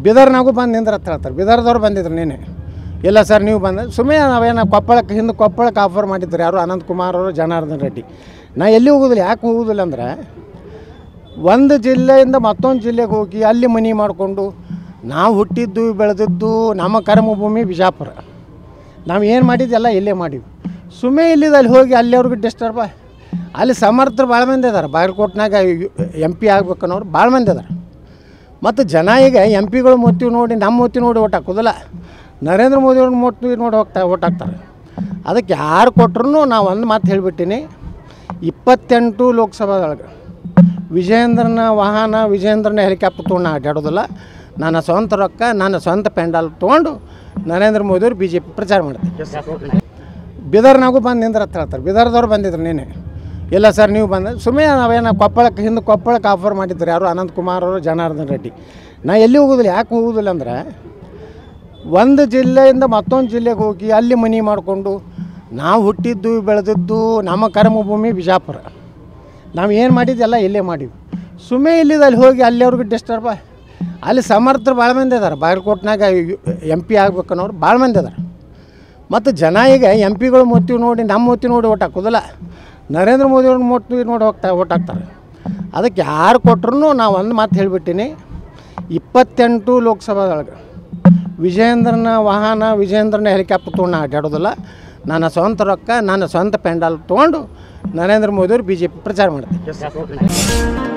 ಬೀದರ್ನಾಗೂ ಬಂದು ನಿಂದ್ರೆ ಅಂತ ಹೇಳ್ತಾರೆ. ಬೀದರ್ದವ್ರು ಬಂದಿದ್ರು ನೀನೆ, ಇಲ್ಲ ಸರ್ ನೀವು ಬಂದ ಸುಮ್ಮನೆ ನಾವೇನು ಕೊಪ್ಪಳಕ್ಕೆ ಆಫರ್ ಮಾಡಿದ್ರು ಯಾರು ಅನಂತಕುಮಾರ್ ಅವರು, ಜನಾರ್ದನ್ ರೆಡ್ಡಿ. ನಾ ಎಲ್ಲಿ ಹೋಗೋದಿಲ್ಲ. ಯಾಕೆ ಹೋಗೋದಿಲ್ಲ ಅಂದ್ರೆ ಒಂದು ಜಿಲ್ಲೆಯಿಂದ ಮತ್ತೊಂದು ಜಿಲ್ಲೆಗೆ ಹೋಗಿ ಅಲ್ಲಿ ಮನೆ ಮಾಡಿಕೊಂಡು ನಾವು ಹುಟ್ಟಿದ್ದು ಬೆಳೆದಿದ್ದು ನಮ್ಮ ಕರ್ಮಭೂಮಿ ಬಿಜಾಪುರ. ನಾವು ಏನು ಮಾಡಿದ್ದೆಲ್ಲ ಇಲ್ಲೇ ಮಾಡಿವಿ. ಸುಮ್ಮನೆ ಇಲ್ಲಿದ್ದು ಅಲ್ಲಿ ಹೋಗಿ ಅಲ್ಲಿಯವ್ರಿಗೆ ಡಿಸ್ಟರ್ಬ. ಅಲ್ಲಿ ಸಮರ್ಥರು ಭಾಳ ಮಂದಿ ಇದ್ದಾರೆ. ಬಾಗಲಕೋಟ್ನಾಗ MP ಆಗ್ಬೇಕನ್ನೋರು ಭಾಳ ಮಂದಿ ಇದ್ದಾರೆ. ಮತ್ತು ಜನ ಈಗ MP ಗಳು ಮೊತ್ತಿ ನೋಡಿ ನಮ್ಮ ಮೊತ್ತಿ ನೋಡಿ ಓಟ್ ಹಾಕೋದಿಲ್ಲ, ನರೇಂದ್ರ ಮೋದಿಯವ್ರ ಮೊತ್ತಿ ನೋಡಿ ಓಟ್ ಹಾಕ್ತಾರೆ. ಅದಕ್ಕೆ ಯಾರು ಕೊಟ್ರು ನಾವು ಒಂದು ಮಾತು ಹೇಳಿಬಿಟ್ಟಿನಿ, 28 ಲೋಕಸಭಾದೊಳಗೆ ವಿಜಯೇಂದ್ರನ ವಾಹನ, ವಿಜಯೇಂದ್ರನ ಹೆಲಿಕಾಪ್ಟರ್ ತೊಗೊಂಡು ಅಡ್ಡಾಡೋದಿಲ್ಲ. ನನ್ನ ಸ್ವಂತ ರೊಕ್ಕ, ನನ್ನ ಸ್ವಂತ ಪೆಂಡಾಲ್ ತೊಗೊಂಡು ನರೇಂದ್ರ ಮೋದಿಯವ್ರು BJP ಪ್ರಚಾರ ಮಾಡ್ತಾರೆ. ಬೀದರ್ನಾಗೂ ಬಂದು ನಿಂದ್ರೆ ಅಂತ ಹೇಳ್ತಾರೆ. ಬೀದರ್ದವ್ರು ಬಂದಿದ್ರು ನೀನೆ, ಇಲ್ಲ ಸರ್ ನೀವು ಬಂದ ಸುಮ್ಮನೆ ನಾವೇನು ಕೊಪ್ಪಳಕ್ಕೆ ಆಫರ್ ಮಾಡಿದ್ರು ಯಾರು ಅನಂತಕುಮಾರ್ ಅವರು, ಜನಾರ್ದನ್ ರೆಡ್ಡಿ. ನಾ ಎಲ್ಲಿ ಹೋಗೋದಿಲ್ಲ. ಯಾಕೆ ಹೋಗೋದಿಲ್ಲ ಅಂದ್ರೆ ಒಂದು ಜಿಲ್ಲೆಯಿಂದ ಮತ್ತೊಂದು ಜಿಲ್ಲೆಗೆ ಹೋಗಿ ಅಲ್ಲಿ ಮನೆ ಮಾಡಿಕೊಂಡು ನಾವು ಹುಟ್ಟಿದ್ದು ಬೆಳೆದಿದ್ದು ನಮ್ಮ ಕರ್ಮಭೂಮಿ ಬಿಜಾಪುರ. ನಾವು ಏನು ಮಾಡಿದ್ದೆಲ್ಲ ಇಲ್ಲೇ ಮಾಡಿವಿ. ಸುಮ್ಮನೆ ಇಲ್ಲಿದ್ದು ಅಲ್ಲಿ ಹೋಗಿ ಅಲ್ಲಿಯವ್ರಿಗೆ ಡಿಸ್ಟರ್ಬ. ಅಲ್ಲಿ ಸಮರ್ಥರು ಭಾಳ ಮಂದಿ ಇದ್ದಾರೆ. ಬಾಗಲಕೋಟ್ನಾಗ MP ಆಗ್ಬೇಕನ್ನೋರು ಭಾಳ ಮಂದಿ ಇದ್ದಾರೆ. ಮತ್ತು ಜನ ಈಗ MP ಗಳು ಮೊತ್ತಿ ನೋಡಿ ನಮ್ಮ ಮೊತ್ತಿ ನೋಡಿ ಓಟ್ ಹಾಕೋದಿಲ್ಲ, ನರೇಂದ್ರ ಮೋದಿಯವ್ರ ಮೊತ್ತಿ ನೋಡಿ ಓಟ್ ಹಾಕ್ತಾರೆ. ಅದಕ್ಕೆ ಯಾರು ಕೊಟ್ರು ನಾವು ಒಂದು ಮಾತು ಹೇಳಿಬಿಟ್ಟಿನಿ, 28 ಲೋಕಸಭಾದೊಳಗೆ ವಿಜಯೇಂದ್ರನ ವಾಹನ, ವಿಜಯೇಂದ್ರನ ಹೆಲಿಕಾಪ್ಟರ್ ತೊಗೊಂಡು ಅಡ್ಡಾಡೋದಿಲ್ಲ. ನನ್ನ ಸ್ವಂತ ರೊಕ್ಕ, ನನ್ನ ಸ್ವಂತ ಪೆಂಡಾಲ್ ತೊಗೊಂಡು ನರೇಂದ್ರ ಮೋದಿಯವ್ರು BJP ಪ್ರಚಾರ ಮಾಡ್ತಾರೆ.